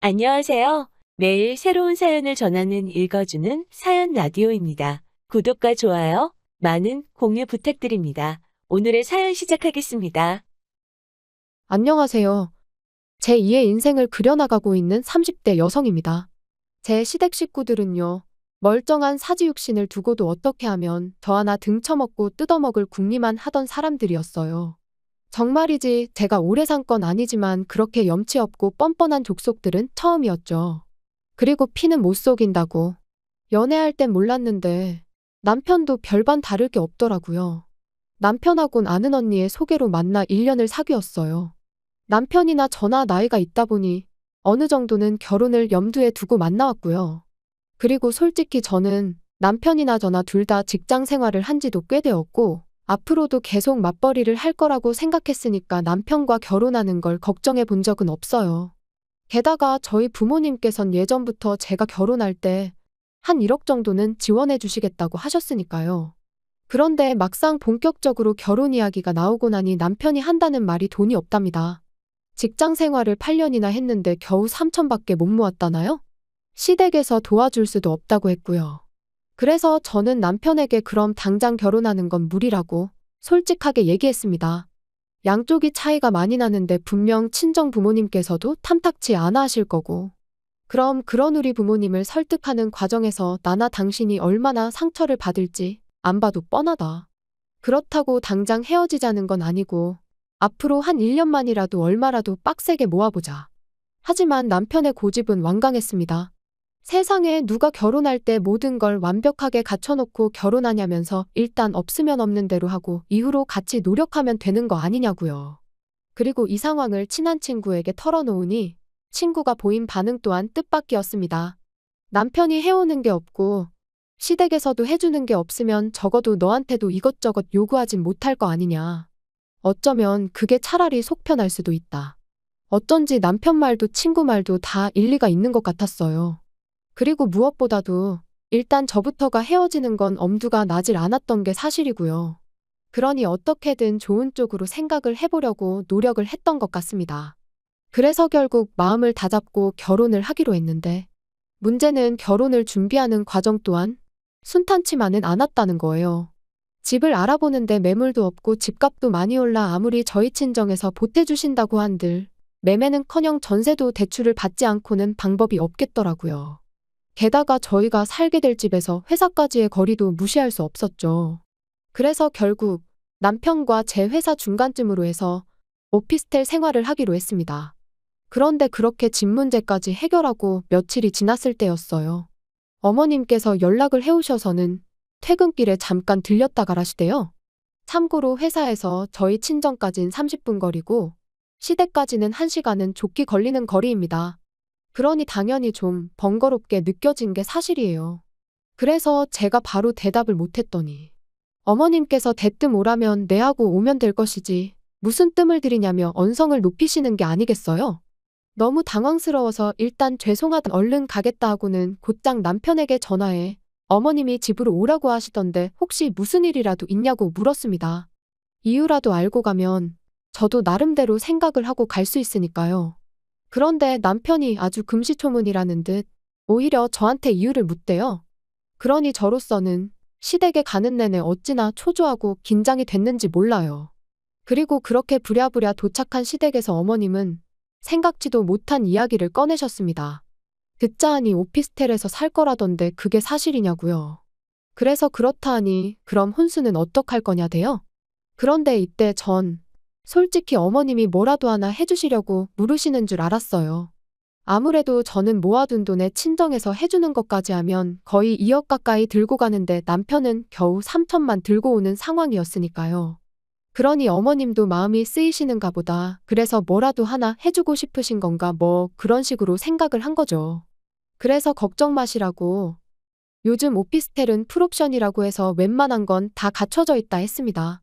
안녕하세요. 매일 새로운 사연을 전하는 읽어주는 사연 라디오입니다. 구독과 좋아요, 많은 공유 부탁드립니다. 오늘의 사연 시작하겠습니다. 안녕하세요. 제2의 인생을 그려나가고 있는 30대 여성입니다. 제 시댁 식구들은요, 멀쩡한 사지육신을 두고도 어떻게 하면 저 하나 등쳐먹고 뜯어먹을 궁리만 하던 사람들이었어요. 정말이지 제가 오래 산 건 아니지만 그렇게 염치 없고 뻔뻔한 족속들은 처음이었죠. 그리고 피는 못 속인다고. 연애할 땐 몰랐는데 남편도 별반 다를 게 없더라고요. 남편하곤 아는 언니의 소개로 만나 1년을 사귀었어요. 남편이나 저나 나이가 있다 보니 어느 정도는 결혼을 염두에 두고 만나왔고요. 그리고 솔직히 저는 남편이나 저나 둘 다 직장 생활을 한 지도 꽤 되었고 앞으로도 계속 맞벌이를 할 거라고 생각했으니까 남편과 결혼하는 걸 걱정해 본 적은 없어요. 게다가 저희 부모님께선 예전부터 제가 결혼할 때 한 1억 정도는 지원해 주시겠다고 하셨으니까요. 그런데 막상 본격적으로 결혼 이야기가 나오고 나니 남편이 한다는 말이 돈이 없답니다. 직장 생활을 8년이나 했는데 겨우 3천밖에 못 모았다나요? 시댁에서 도와줄 수도 없다고 했고요. 그래서 저는 남편에게 그럼 당장 결혼하는 건 무리라고 솔직하게 얘기했습니다. 양쪽이 차이가 많이 나는데 분명 친정 부모님께서도 탐탁치 않아 하실 거고. 그럼 그런 우리 부모님을 설득하는 과정에서 나나 당신이 얼마나 상처를 받을지 안 봐도 뻔하다. 그렇다고 당장 헤어지자는 건 아니고 앞으로 한 1년만이라도 얼마라도 빡세게 모아보자. 하지만 남편의 고집은 완강했습니다. 세상에 누가 결혼할 때 모든 걸 완벽하게 갖춰놓고 결혼하냐면서 일단 없으면 없는 대로 하고 이후로 같이 노력하면 되는 거 아니냐고요. 그리고 이 상황을 친한 친구에게 털어놓으니 친구가 보인 반응 또한 뜻밖이었습니다. 남편이 해오는 게 없고 시댁에서도 해주는 게 없으면 적어도 너한테도 이것저것 요구하진 못할 거 아니냐. 어쩌면 그게 차라리 속 편할 수도 있다. 어쩐지 남편 말도 친구 말도 다 일리가 있는 것 같았어요. 그리고 무엇보다도 일단 저부터가 헤어지는 건 엄두가 나질 않았던 게 사실이고요. 그러니 어떻게든 좋은 쪽으로 생각을 해보려고 노력을 했던 것 같습니다. 그래서 결국 마음을 다잡고 결혼을 하기로 했는데 문제는 결혼을 준비하는 과정 또한 순탄치만은 않았다는 거예요. 집을 알아보는데 매물도 없고 집값도 많이 올라 아무리 저희 친정에서 보태주신다고 한들 매매는커녕 전세도 대출을 받지 않고는 방법이 없겠더라고요. 게다가 저희가 살게 될 집에서 회사까지의 거리도 무시할 수 없었죠. 그래서 결국 남편과 제 회사 중간쯤으로 해서 오피스텔 생활을 하기로 했습니다. 그런데 그렇게 집 문제까지 해결하고 며칠이 지났을 때였어요. 어머님께서 연락을 해오셔서는 퇴근길에 잠깐 들렸다 가라시대요. 참고로 회사에서 저희 친정까진 30분 거리고 시댁까지는 1시간은 좋게 걸리는 거리입니다. 그러니 당연히 좀 번거롭게 느껴진 게 사실이에요. 그래서 제가 바로 대답을 못했더니 어머님께서 대뜸 오라면 네 하고 오면 될 것이지 무슨 뜸을 들이냐며 언성을 높이시는 게 아니겠어요? 너무 당황스러워서 일단 죄송하다 얼른 가겠다 하고는 곧장 남편에게 전화해 어머님이 집으로 오라고 하시던데 혹시 무슨 일이라도 있냐고 물었습니다. 이유라도 알고 가면 저도 나름대로 생각을 하고 갈 수 있으니까요. 그런데 남편이 아주 금시초문이라는 듯 오히려 저한테 이유를 묻대요. 그러니 저로서는 시댁에 가는 내내 어찌나 초조하고 긴장이 됐는지 몰라요. 그리고 그렇게 부랴부랴 도착한 시댁에서 어머님은 생각지도 못한 이야기를 꺼내셨습니다. 듣자 하니 오피스텔에서 살 거라던데 그게 사실이냐고요. 그래서 그렇다 하니 그럼 혼수는 어떡할 거냐대요? 그런데 이때 전 솔직히 어머님이 뭐라도 하나 해주시려고 물으시는 줄 알았어요. 아무래도 저는 모아둔 돈에 친정에서 해주는 것까지 하면 거의 2억 가까이 들고 가는데 남편은 겨우 3천만 들고 오는 상황이었으니까요. 그러니 어머님도 마음이 쓰이시는가 보다. 그래서 뭐라도 하나 해주고 싶으신 건가 뭐 그런 식으로 생각을 한 거죠. 그래서 걱정 마시라고 요즘 오피스텔은 풀옵션이라고 해서 웬만한 건 다 갖춰져 있다 했습니다.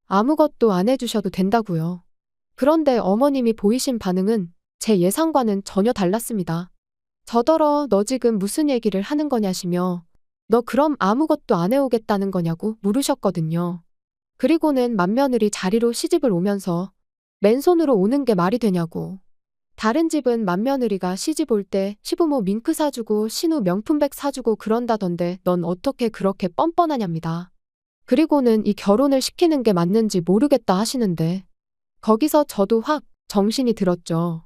아무것도 안 해주셔도 된다고요. 그런데 어머님이 보이신 반응은 제 예상과는 전혀 달랐습니다. 저더러 너 지금 무슨 얘기를 하는 거냐시며 너 그럼 아무것도 안 해오겠다는 거냐고 물으셨거든요. 그리고는 맏며느리 자리로 시집을 오면서 맨손으로 오는 게 말이 되냐고 다른 집은 맏며느리가 시집 올 때 시부모 밍크 사주고 신우 명품백 사주고 그런다던데 넌 어떻게 그렇게 뻔뻔하냐입니다. 그리고는 이 결혼을 시키는 게 맞는지 모르겠다 하시는데 거기서 저도 확 정신이 들었죠.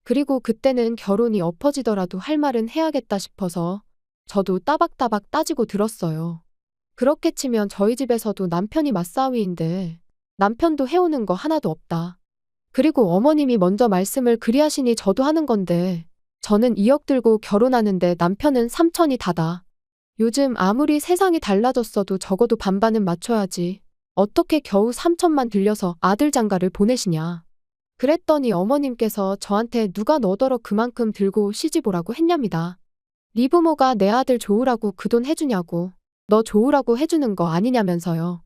그리고 그때는 결혼이 엎어지더라도 할 말은 해야겠다 싶어서 저도 따박따박 따지고 들었어요. 그렇게 치면 저희 집에서도 남편이 맞사위인데 남편도 해오는 거 하나도 없다. 그리고 어머님이 먼저 말씀을 그리하시니 저도 하는 건데 저는 2억 들고 결혼하는데 남편은 3천이 다다. 요즘 아무리 세상이 달라졌어도 적어도 반반은 맞춰야지. 어떻게 겨우 3천만 들려서 아들 장가를 보내시냐. 그랬더니 어머님께서 저한테 누가 너더러 그만큼 들고 시집 오라고 했냐입니다. 네 부모가 내 아들 좋으라고 그 돈 해주냐고. 너 좋으라고 해주는 거 아니냐면서요.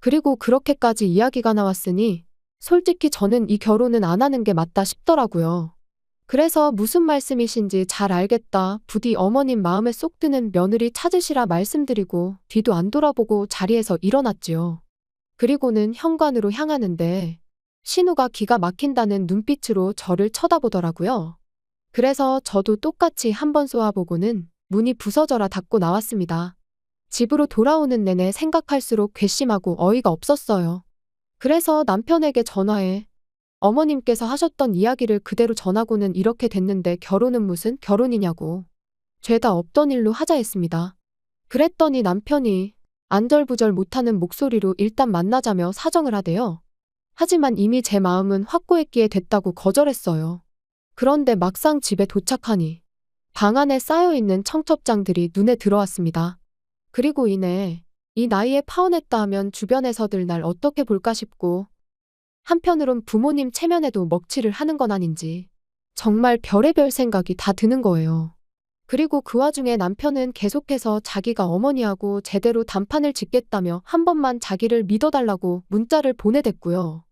그리고 그렇게까지 이야기가 나왔으니 솔직히 저는 이 결혼은 안 하는 게 맞다 싶더라고요. 그래서 무슨 말씀이신지 잘 알겠다. 부디 어머님 마음에 쏙 드는 며느리 찾으시라 말씀드리고 뒤도 안 돌아보고 자리에서 일어났지요. 그리고는 현관으로 향하는데 신우가 기가 막힌다는 눈빛으로 저를 쳐다보더라고요. 그래서 저도 똑같이 한번 쏘아보고는 문이 부서져라 닫고 나왔습니다. 집으로 돌아오는 내내 생각할수록 괘씸하고 어이가 없었어요. 그래서 남편에게 전화해 어머님께서 하셨던 이야기를 그대로 전하고는 이렇게 됐는데 결혼은 무슨 결혼이냐고. 죄다 없던 일로 하자 했습니다. 그랬더니 남편이 안절부절 못하는 목소리로 일단 만나자며 사정을 하대요. 하지만 이미 제 마음은 확고했기에 됐다고 거절했어요. 그런데 막상 집에 도착하니 방 안에 쌓여있는 청첩장들이 눈에 들어왔습니다. 그리고 이내 이 나이에 파혼했다 하면 주변에서들 날 어떻게 볼까 싶고 한편으론 부모님 체면에도 먹칠을 하는 건 아닌지 정말 별의별 생각이 다 드는 거예요. 그리고 그 와중에 남편은 계속해서 자기가 어머니하고 제대로 단판을 짓겠다며 한 번만 자기를 믿어달라고 문자를 보내댔고요.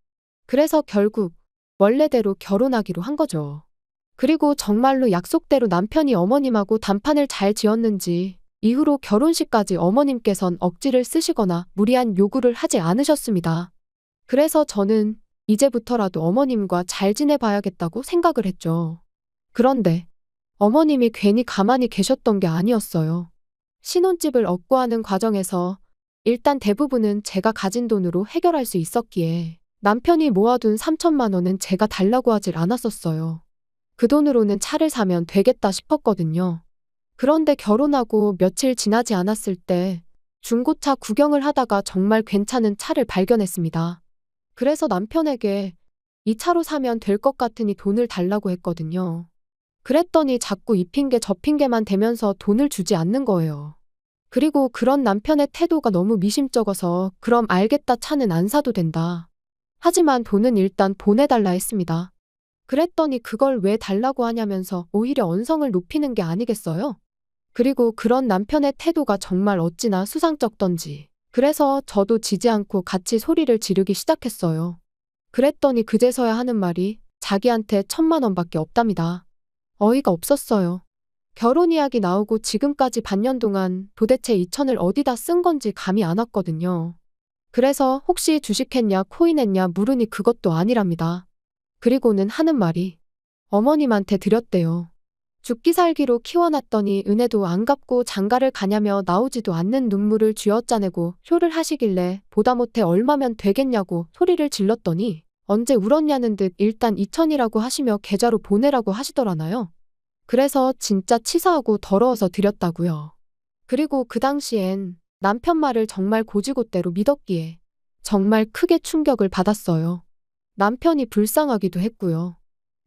그래서 결국 원래대로 결혼하기로 한 거죠. 그리고 정말로 약속대로 남편이 어머님하고 단판을 잘 지었는지 이후로 결혼식까지 어머님께선 억지를 쓰시거나 무리한 요구를 하지 않으셨습니다. 그래서 저는 이제부터라도 어머님과 잘 지내봐야겠다고 생각을 했죠. 그런데 어머님이 괜히 가만히 계셨던 게 아니었어요. 신혼집을 얻고하는 과정에서 일단 대부분은 제가 가진 돈으로 해결할 수 있었기에 남편이 모아둔 3천만 원은 제가 달라고 하질 않았었어요. 그 돈으로는 차를 사면 되겠다 싶었거든요. 그런데 결혼하고 며칠 지나지 않았을 때 중고차 구경을 하다가 정말 괜찮은 차를 발견했습니다. 그래서 남편에게 이 차로 사면 될 것 같으니 돈을 달라고 했거든요. 그랬더니 자꾸 이 핑계 저 핑계만 대면서 돈을 주지 않는 거예요. 그리고 그런 남편의 태도가 너무 미심쩍어서 그럼 알겠다 차는 안 사도 된다. 하지만 돈은 일단 보내달라 했습니다. 그랬더니 그걸 왜 달라고 하냐면서 오히려 언성을 높이는 게 아니겠어요? 그리고 그런 남편의 태도가 정말 어찌나 수상쩍던지. 그래서 저도 지지 않고 같이 소리를 지르기 시작했어요. 그랬더니 그제서야 하는 말이 자기한테 1,000만 원밖에 없답니다. 어이가 없었어요. 결혼 이야기 나오고 지금까지 반년 동안 도대체 2천을 어디다 쓴 건지 감이 안 왔거든요. 그래서 혹시 주식했냐 코인했냐 물으니 그것도 아니랍니다. 그리고는 하는 말이 어머님한테 드렸대요. 죽기 살기로 키워놨더니 은혜도 안 갚고 장가를 가냐며 나오지도 않는 눈물을 쥐어짜내고 쇼를 하시길래 보다 못해 얼마면 되겠냐고 소리를 질렀더니 언제 울었냐는 듯 일단 2천이라고 하시며 계좌로 보내라고 하시더라나요. 그래서 진짜 치사하고 더러워서 드렸다고요. 그리고 그 당시엔 남편 말을 정말 고지고대로 믿었기에 정말 크게 충격을 받았어요. 남편이 불쌍하기도 했고요.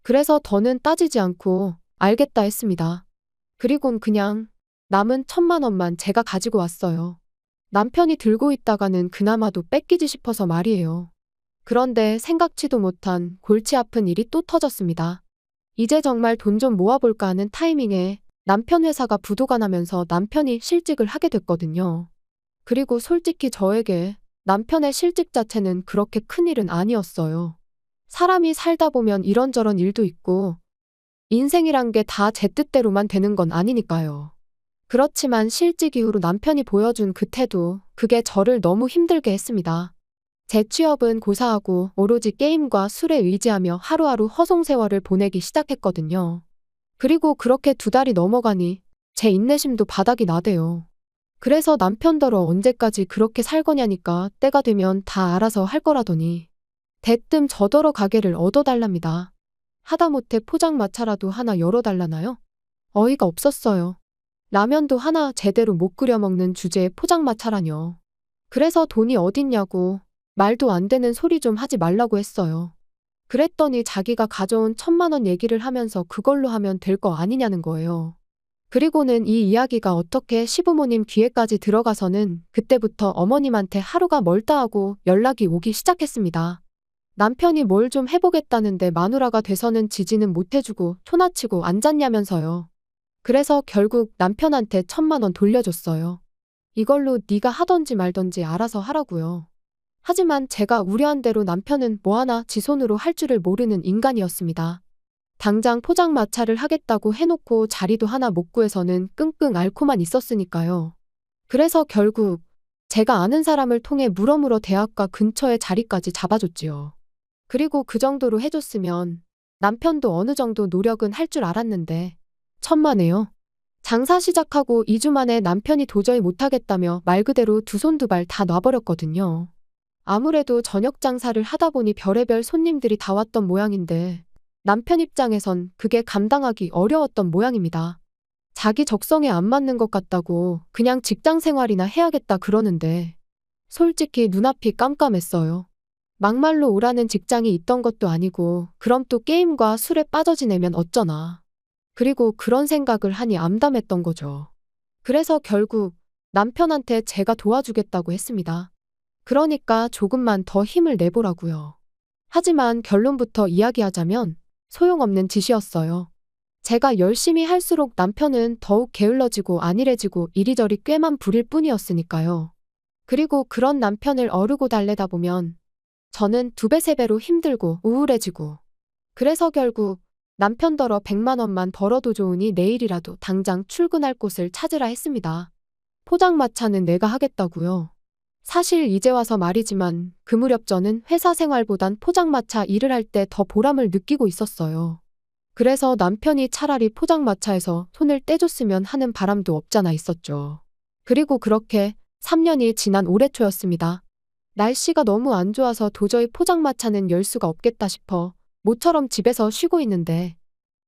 그래서 더는 따지지 않고 알겠다 했습니다. 그리곤 그냥 남은 1,000만 원만 제가 가지고 왔어요. 남편이 들고 있다가는 그나마도 뺏기지 싶어서 말이에요. 그런데 생각지도 못한 골치 아픈 일이 또 터졌습니다. 이제 정말 돈 좀 모아볼까 하는 타이밍에 남편 회사가 부도가 나면서 남편이 실직을 하게 됐거든요. 그리고 솔직히 저에게 남편의 실직 자체는 그렇게 큰 일은 아니었어요. 사람이 살다 보면 이런저런 일도 있고 인생이란 게 다 제 뜻대로만 되는 건 아니니까요. 그렇지만 실직 이후로 남편이 보여준 그 태도, 그게 저를 너무 힘들게 했습니다. 제 취업은 고사하고 오로지 게임과 술에 의지하며 하루하루 허송세월을 보내기 시작했거든요. 그리고 그렇게 2달이 넘어가니 제 인내심도 바닥이 나대요. 그래서 남편더러 언제까지 그렇게 살 거냐니까 때가 되면 다 알아서 할 거라더니 대뜸 저더러 가게를 얻어달랍니다. 하다못해 포장마차라도 하나 열어달라나요? 어이가 없었어요. 라면도 하나 제대로 못 끓여 먹는 주제에 포장마차라뇨. 그래서 돈이 어딨냐고 말도 안 되는 소리 좀 하지 말라고 했어요. 그랬더니 자기가 가져온 1,000만 원 얘기를 하면서 그걸로 하면 될 거 아니냐는 거예요. 그리고는 이 이야기가 어떻게 시부모님 귀에까지 들어가서는 그때부터 어머님한테 하루가 멀다 하고 연락이 오기 시작했습니다. 남편이 뭘 좀 해보겠다는데 마누라가 돼서는 지지는 못해주고 초나치고 앉았냐면서요. 그래서 결국 남편한테 1,000만 원 돌려줬어요. 이걸로 네가 하던지 말던지 알아서 하라고요. 하지만 제가 우려한 대로 남편은 뭐 하나 지 손으로 할 줄을 모르는 인간이었습니다. 당장 포장마차를 하겠다고 해놓고 자리도 하나 못 구해서는 끙끙 앓고만 있었으니까요. 그래서 결국 제가 아는 사람을 통해 물어물어 대학가 근처에 자리까지 잡아줬지요. 그리고 그 정도로 해줬으면 남편도 어느 정도 노력은 할 줄 알았는데 천만에요. 장사 시작하고 2주 만에 남편이 도저히 못하겠다며 말 그대로 2손 2발 다 놔버렸거든요. 아무래도 저녁 장사를 하다 보니 별의별 손님들이 다 왔던 모양인데 남편 입장에선 그게 감당하기 어려웠던 모양입니다. 자기 적성에 안 맞는 것 같다고 그냥 직장 생활이나 해야겠다 그러는데 솔직히 눈앞이 깜깜했어요. 막말로 오라는 직장이 있던 것도 아니고 그럼 또 게임과 술에 빠져 지내면 어쩌나. 그리고 그런 생각을 하니 암담했던 거죠. 그래서 결국 남편한테 제가 도와주겠다고 했습니다. 그러니까 조금만 더 힘을 내보라고요. 하지만 결론부터 이야기하자면 소용없는 짓이었어요. 제가 열심히 할수록 남편은 더욱 게을러지고 안일해지고 이리저리 꾀만 부릴 뿐이었으니까요. 그리고 그런 남편을 어르고 달래다 보면 저는 2배, 3배로 힘들고 우울해지고 그래서 결국 남편더러 100만 원만 벌어도 좋으니 내일이라도 당장 출근할 곳을 찾으라 했습니다. 포장마차는 내가 하겠다고요. 사실 이제 와서 말이지만 그 무렵 저는 회사 생활보단 포장마차 일을 할 때 더 보람을 느끼고 있었어요. 그래서 남편이 차라리 포장마차에서 손을 떼줬으면 하는 바람도 없잖아 있었죠. 그리고 그렇게 3년이 지난 올해 초였습니다. 날씨가 너무 안 좋아서 도저히 포장마차는 열 수가 없겠다 싶어 모처럼 집에서 쉬고 있는데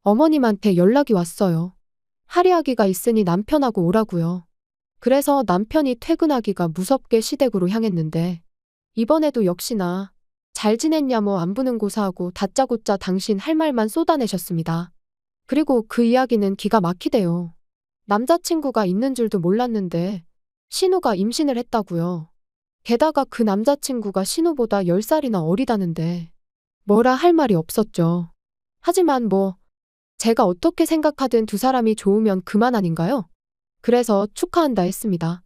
어머님한테 연락이 왔어요. 할이하기가 있으니 남편하고 오라고요. 그래서 남편이 퇴근하기가 무섭게 시댁으로 향했는데 이번에도 역시나 잘 지냈냐 뭐 안부는 고사하고 다짜고짜 당신 할 말만 쏟아내셨습니다. 그리고 그 이야기는 기가 막히대요. 남자친구가 있는 줄도 몰랐는데 신우가 임신을 했다고요. 게다가 그 남자친구가 신우보다 10살이나 어리다는데 뭐라 할 말이 없었죠. 하지만 뭐 제가 어떻게 생각하든 2사람이 좋으면 그만 아닌가요? 그래서 축하한다 했습니다.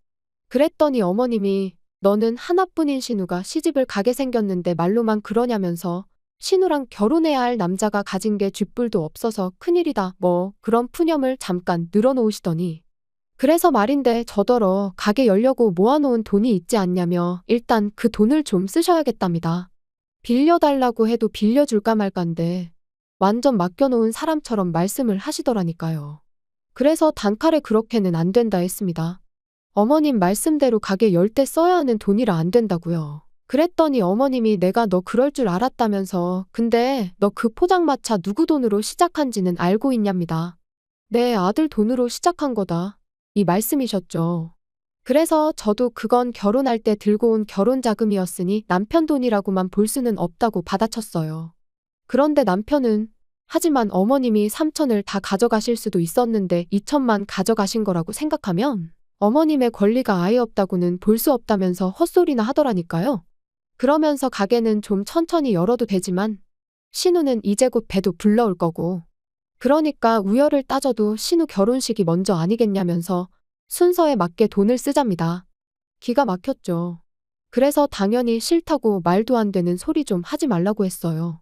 그랬더니 어머님이 너는 하나뿐인 신우가 시집을 가게 생겼는데 말로만 그러냐면서 신우랑 결혼해야 할 남자가 가진 게 쥐뿔도 없어서 큰일이다 뭐 그런 푸념을 잠깐 늘어놓으시더니 그래서 말인데 저더러 가게 열려고 모아놓은 돈이 있지 않냐며 일단 그 돈을 좀 쓰셔야겠답니다. 빌려달라고 해도 빌려줄까 말까인데 완전 맡겨놓은 사람처럼 말씀을 하시더라니까요. 그래서 단칼에 그렇게는 안 된다 했습니다. 어머님 말씀대로 가게 열 때 써야 하는 돈이라 안 된다고요. 그랬더니 어머님이 내가 너 그럴 줄 알았다면서 근데 너 그 포장마차 누구 돈으로 시작한지는 알고 있냐입니다. 내 아들 돈으로 시작한 거다. 이 말씀이셨죠. 그래서 저도 그건 결혼할 때 들고 온 결혼자금이었으니 남편 돈이라고만 볼 수는 없다고 받아쳤어요. 그런데 남편은 하지만 어머님이 3천을 다 가져가실 수도 있었는데 2천만 가져가신 거라고 생각하면 어머님의 권리가 아예 없다고는 볼 수 없다면서 헛소리나 하더라니까요. 그러면서 가게는 좀 천천히 열어도 되지만 신우는 이제 곧 배도 불러올 거고 그러니까 우열을 따져도 신우 결혼식이 먼저 아니겠냐면서 순서에 맞게 돈을 쓰잡니다. 기가 막혔죠. 그래서 당연히 싫다고 말도 안 되는 소리 좀 하지 말라고 했어요.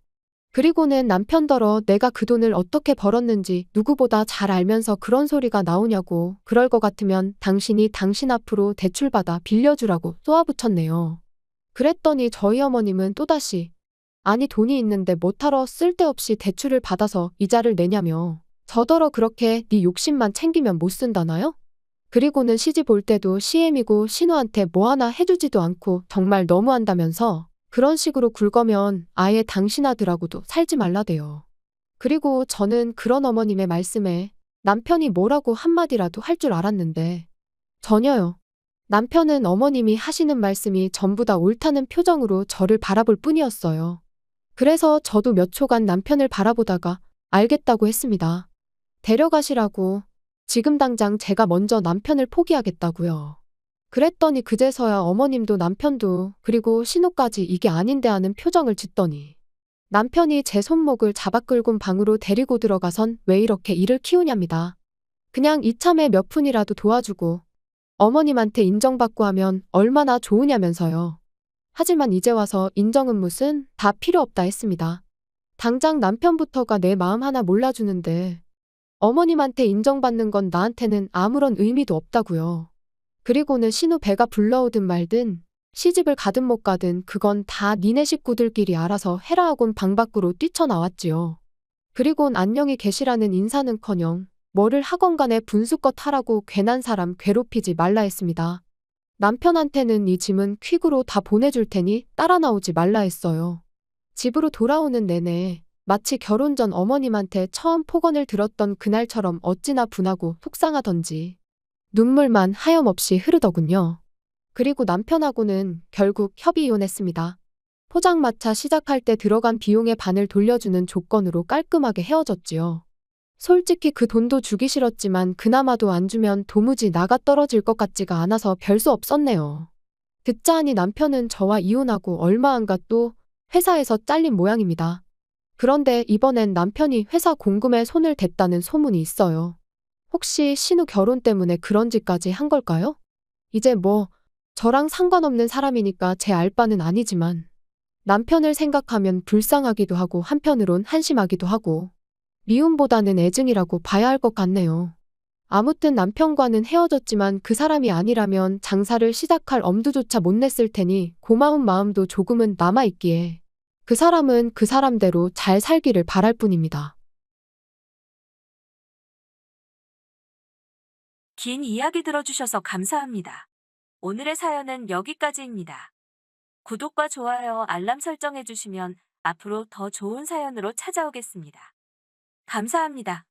그리고는 남편더러 내가 그 돈을 어떻게 벌었는지 누구보다 잘 알면서 그런 소리가 나오냐고 그럴 것 같으면 당신이 당신 앞으로 대출받아 빌려주라고 쏘아붙였네요. 그랬더니 저희 어머님은 또다시 아니 돈이 있는데 뭐하러 쓸데없이 대출을 받아서 이자를 내냐며 저더러 그렇게 네 욕심만 챙기면 못 쓴다나요? 그리고는 시집 올 때도 CM이고 신우한테 뭐 하나 해주지도 않고 정말 너무한다면서 그런 식으로 굴거면 아예 당신 아들하고도 살지 말라대요. 그리고 저는 그런 어머님의 말씀에 남편이 뭐라고 한마디라도 할 줄 알았는데 전혀요. 남편은 어머님이 하시는 말씀이 전부 다 옳다는 표정으로 저를 바라볼 뿐이었어요. 그래서 저도 몇 초간 남편을 바라보다가 알겠다고 했습니다. 데려가시라고. 지금 당장 제가 먼저 남편을 포기하겠다고요. 그랬더니 그제서야 어머님도 남편도 그리고 신우까지 이게 아닌데 하는 표정을 짓더니 남편이 제 손목을 잡아 끌고 방으로 데리고 들어가선 왜 이렇게 일을 키우냐입니다. 그냥 이참에 몇 푼이라도 도와주고 어머님한테 인정받고 하면 얼마나 좋으냐면서요. 하지만 이제 와서 인정은 무슨 다 필요 없다 했습니다. 당장 남편부터가 내 마음 하나 몰라주는데 어머님한테 인정받는 건 나한테는 아무런 의미도 없다고요. 그리고는 신우 배가 불러오든 말든 시집을 가든 못 가든 그건 다 니네 식구들끼리 알아서 해라 하곤 방 밖으로 뛰쳐나왔지요. 그리곤 안녕히 계시라는 인사는커녕 뭐를 하건 간에 분수껏 하라고 괜한 사람 괴롭히지 말라 했습니다. 남편한테는 이 짐은 퀵으로 다 보내줄 테니 따라 나오지 말라 했어요. 집으로 돌아오는 내내 마치 결혼 전 어머님한테 처음 폭언을 들었던 그날처럼 어찌나 분하고 속상하던지 눈물만 하염없이 흐르더군요. 그리고 남편하고는 결국 협의 이혼했습니다. 포장마차 시작할 때 들어간 비용의 반을 돌려주는 조건으로 깔끔하게 헤어졌지요. 솔직히 그 돈도 주기 싫었지만 그나마도 안 주면 도무지 나가 떨어질 것 같지가 않아서 별 수 없었네요. 듣자 하니 남편은 저와 이혼하고 얼마 안 가 또 회사에서 잘린 모양입니다. 그런데 이번엔 남편이 회사 공금에 손을 댔다는 소문이 있어요. 혹시 신우 결혼 때문에 그런 짓까지 한 걸까요? 이제 뭐 저랑 상관없는 사람이니까 제 알 바는 아니지만 남편을 생각하면 불쌍하기도 하고 한편으론 한심하기도 하고 미움보다는 애증이라고 봐야 할 것 같네요. 아무튼 남편과는 헤어졌지만 그 사람이 아니라면 장사를 시작할 엄두조차 못 냈을 테니 고마운 마음도 조금은 남아있기에 그 사람은 그 사람대로 잘 살기를 바랄 뿐입니다. 긴 이야기 들어주셔서 감사합니다. 오늘의 사연은 여기까지입니다. 구독과 좋아요, 알람 설정해주시면 앞으로 더 좋은 사연으로 찾아오겠습니다. 감사합니다.